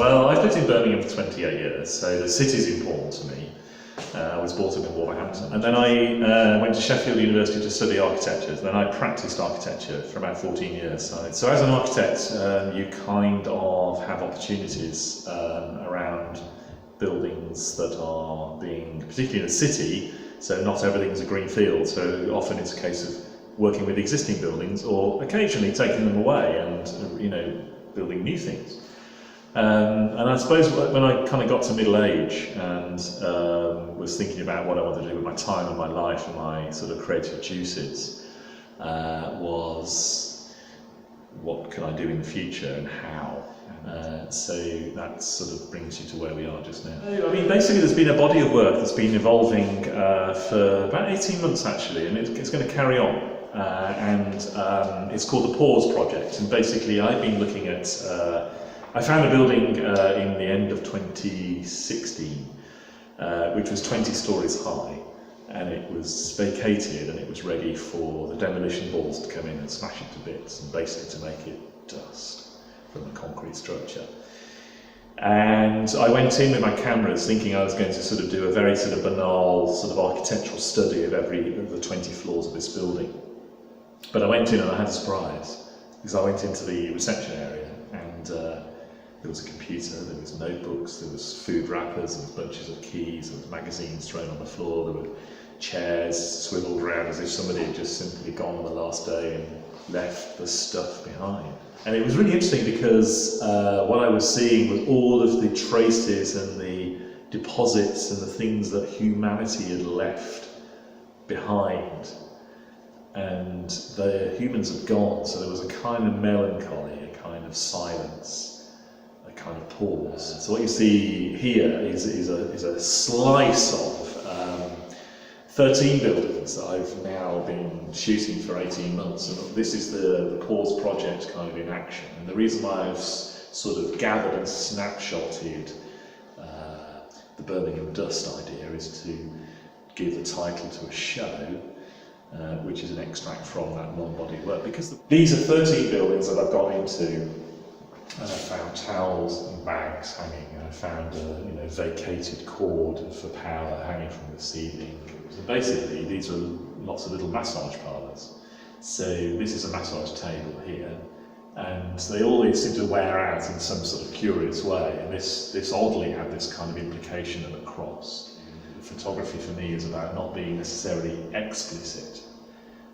Well, I've lived in Birmingham for 28 years, so the city's important to me. I was brought up in Wolverhampton, and then I went to Sheffield University to study architecture. Then I practiced architecture for about 14 years. So as an architect, you kind of have opportunities around buildings that are being, particularly in a city, so not everything's a green field, so often it's a case of working with existing buildings or occasionally taking them away and, you know, building new things. And I suppose when I kind of got to middle age and was thinking about what I wanted to do with my time and my life and my sort of creative juices, was what can I do in the future and how? So that sort of brings you to where we are just now. I mean, basically there's been a body of work that's been evolving for about 18 months actually, and it's going to carry on. It's called the Pause Project, and basically I've been looking at I found a building in the end of 2016, which was 20 stories high, and it was vacated and it was ready for the demolition balls to come in and smash it to bits and basically to make it dust from the concrete structure. And I went in with my cameras thinking I was going to sort of do a very sort of banal sort of architectural study of every of the 20 floors of this building. But I went in and I had a surprise, because I went into the reception area and there was a computer, there was notebooks, there was food wrappers, there was bunches of keys, there was magazines thrown on the floor, there were chairs swiveled around as if somebody had just simply gone on the last day and left the stuff behind. And it was really interesting because what I was seeing was all of the traces and the deposits and the things that humanity had left behind. And the humans had gone, so there was a kind of melancholy, a kind of silence, a kind of pause. So what you see here is a slice of 13 buildings that I've now been shooting for 18 months, and this is the Pause Project kind of in action. And the reason why I've sort of gathered and snapshotted the Birmingham dust idea is to give the title to a show, which is an extract from that one-body work. Because these are 13 buildings that I've gone into, and I found towels and bags hanging, and I found a vacated cord for power hanging from the ceiling. So basically, these are lots of little massage parlours. So this is a massage table here, and they all seem to wear out in some sort of curious way. And this oddly had this kind of implication of a cross. Photography for me is about not being necessarily explicit.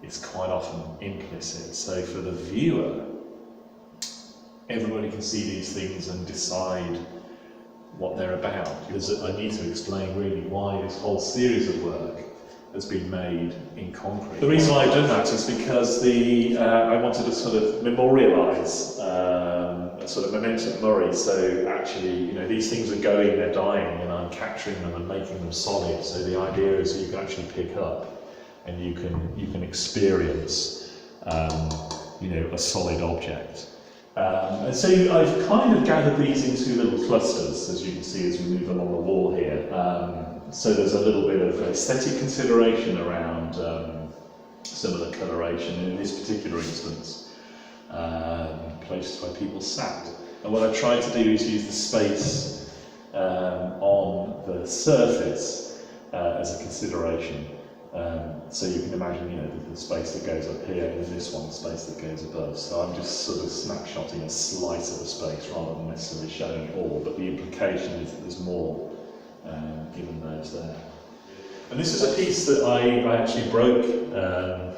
It's quite often implicit. So for the viewer, everybody can see these things and decide what they're about. Because I need to explain really why this whole series of work has been made in concrete. The reason why I've done that is because I wanted to sort of memorialise a sort of memento mori. So actually, these things are going, they're dying, and I'm capturing them and making them solid. So the idea is that you can actually pick up and you can experience, a solid object. And so I've kind of gathered these into little clusters, as you can see as we move along the wall here. So there's a little bit of aesthetic consideration around some of the coloration. In this particular instance, places where people sat. And what I tried to do is use the space on the surface as a consideration. So you can imagine, the space that goes up here, and this one, the space that goes above. So I'm just sort of snapshotting a slice of the space rather than necessarily showing it all, but the implication is that there's more given those there. And this is a piece that I actually broke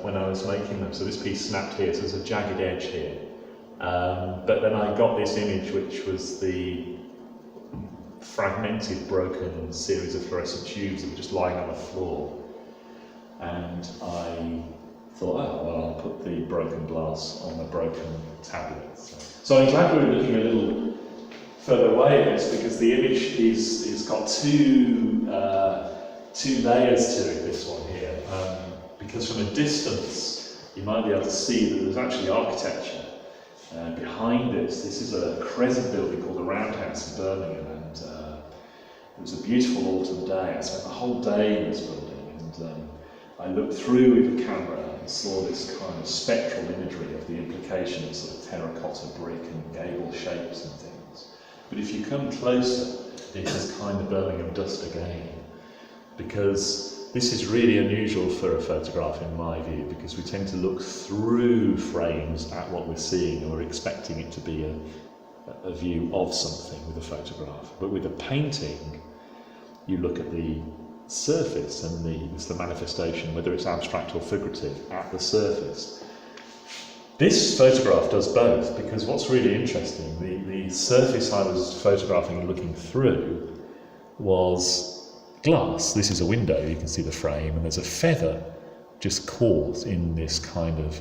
when I was making them. So this piece snapped here, so there's a jagged edge here. But then I got this image, which was the fragmented, broken series of fluorescent tubes that were just lying on the floor. And I thought, I'll put the broken glass on the broken tablets. So I'm glad we're looking a little further away at this, because the image is got two layers to it, this one here. Because from a distance, you might be able to see that there's actually architecture behind this. This is a crescent building called the Roundhouse in Birmingham, and it was a beautiful autumn day. I spent the whole day in this building, and I looked through with the camera and saw this kind of spectral imagery of the implication of sort of terracotta brick and gable shapes and things. But if you come closer, it is kind of Birmingham dust again, because this is really unusual for a photograph in my view, because we tend to look through frames at what we're seeing and we're expecting it to be a view of something with a photograph. But with a painting, you look at the surface and it's the manifestation, whether it's abstract or figurative, at the surface. This photograph does both, because what's really interesting, the surface I was photographing and looking through was glass. This is a window, you can see the frame, and there's a feather just caught in this kind of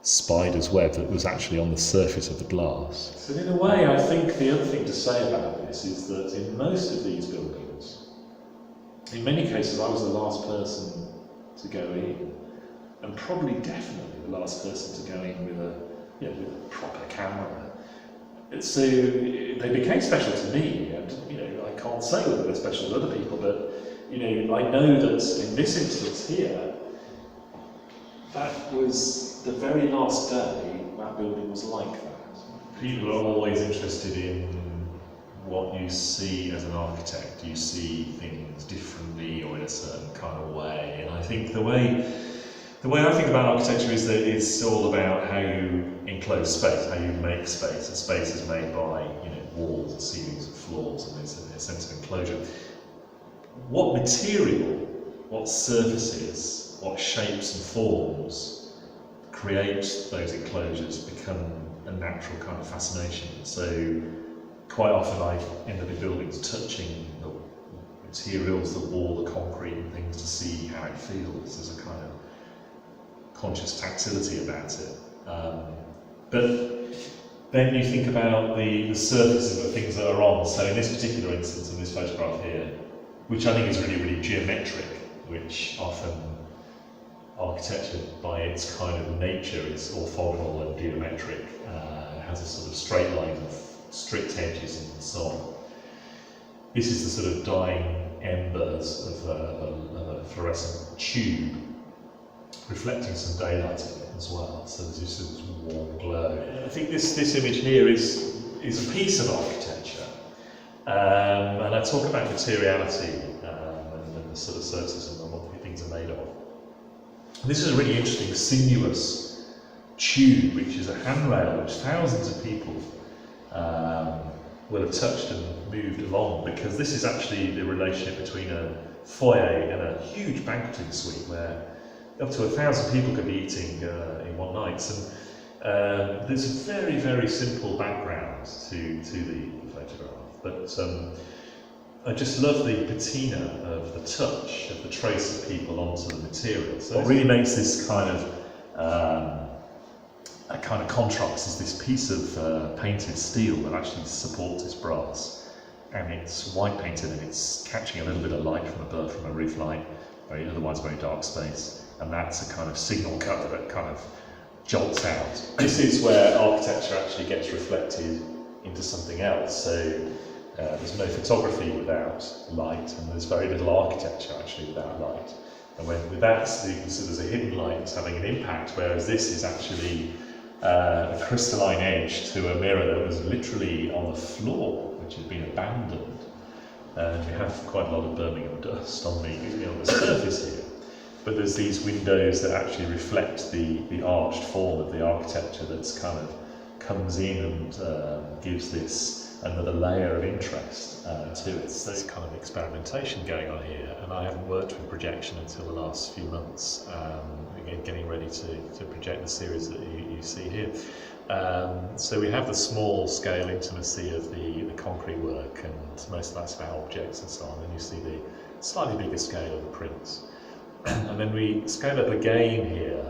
spider's web that was actually on the surface of the glass. So in a way, I think the other thing to say about this is that in most of these buildings, in many cases I was the last person to go in, and probably definitely the last person to go in with a proper camera. So they became special to me, and I can't say whether they're special to other people, but I know that in this instance here, that was the very last day that building was like that. People are always interested in what you see as an architect. You see things differently or in a certain kind of way, and I think the way I think about architecture is that it's all about how you enclose space, how you make space. And space is made by walls and ceilings and floors, and there's a sense of enclosure. What material, what surfaces, what shapes and forms create those enclosures become a natural kind of fascination. So quite often I end up in buildings touching the materials, the wall, the concrete and things to see how it feels. There's a kind of conscious tactility about it. But then you think about the surfaces of the things that are on. So in this particular instance, in this photograph here, which I think is really, really geometric, which often architecture by its kind of nature is orthogonal and geometric, has a sort of straight line of strict edges and so on. This is the sort of dying embers of a fluorescent tube, reflecting some daylight in it as well, so there's this sort of warm glow. I think this image here is a piece of architecture, and I talk about materiality and the sort of surfaces and what things are made of. This is a really interesting sinuous tube, which is a handrail which thousands of people will have touched and moved along, because this is actually the relationship between a foyer and a huge banqueting suite where up to 1,000 people could be eating in one night. And there's a very, very simple background to the photograph, but I just love the patina of the touch, of the trace of people onto the material. So what really makes this kind of a kind of contrast is this piece of painted steel that actually supports this brass, and it's white painted and it's catching a little bit of light from above, from a roof light, otherwise very dark space. And that's a kind of signal cut that kind of jolts out. This is where architecture actually gets reflected into something else. So there's no photography without light, and there's very little architecture actually without light. And with that, you can see there's a hidden light that's having an impact, whereas this is actually a crystalline edge to a mirror that was literally on the floor, which had been abandoned. And we have quite a lot of Birmingham dust on the surface here. But there's these windows that actually reflect the arched form of the architecture that's kind of comes in and gives this another layer of interest to it. So there's kind of experimentation going on here, and I haven't worked with projection until the last few months, again getting ready to project the series that you see here. So we have the small scale intimacy of the concrete work, and most of that's about objects and so on, and you see the slightly bigger scale of the prints. And then we scale up again here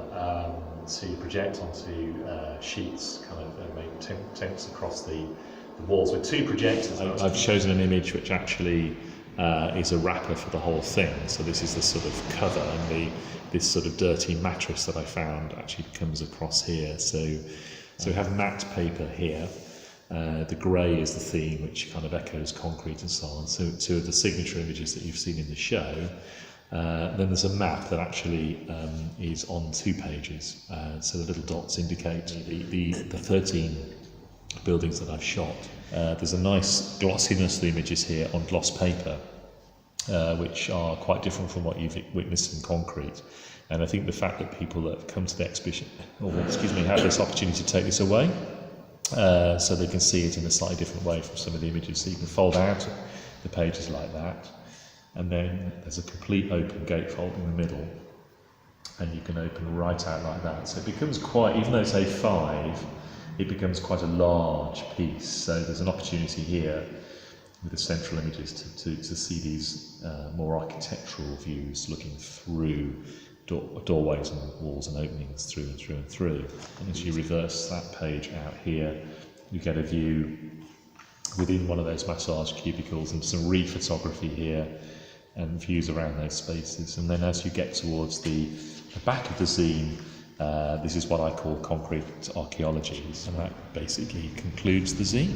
to project onto sheets, kind of make temps across the walls with two projectors. I've chosen an image which actually is a wrapper for the whole thing. So this is the sort of cover, and this sort of dirty mattress that I found actually comes across here. So we have matte paper here. The grey is the theme, which kind of echoes concrete and so on. So two of the signature images that you've seen in the show. Then there's a map that actually is on 2 pages, so the little dots indicate the 13 buildings that I've shot. There's a nice glossiness to the images here on gloss paper, which are quite different from what you've witnessed in concrete. And I think the fact that people that have come to the exhibition, have this opportunity to take this away, so they can see it in a slightly different way from some of the images. So you can fold out the pages like that, and then there's a complete open gatefold in the middle, and you can open right out like that. So it becomes quite, even though it's A5, it becomes quite a large piece. So there's an opportunity here with the central images to see these more architectural views looking through doorways and walls and openings through and through and through. And as you reverse that page out here, you get a view within one of those massage cubicles and some re-photography here and views around those spaces. And then as you get towards the back of the zine, this is what I call concrete archaeology, and that basically concludes the zine.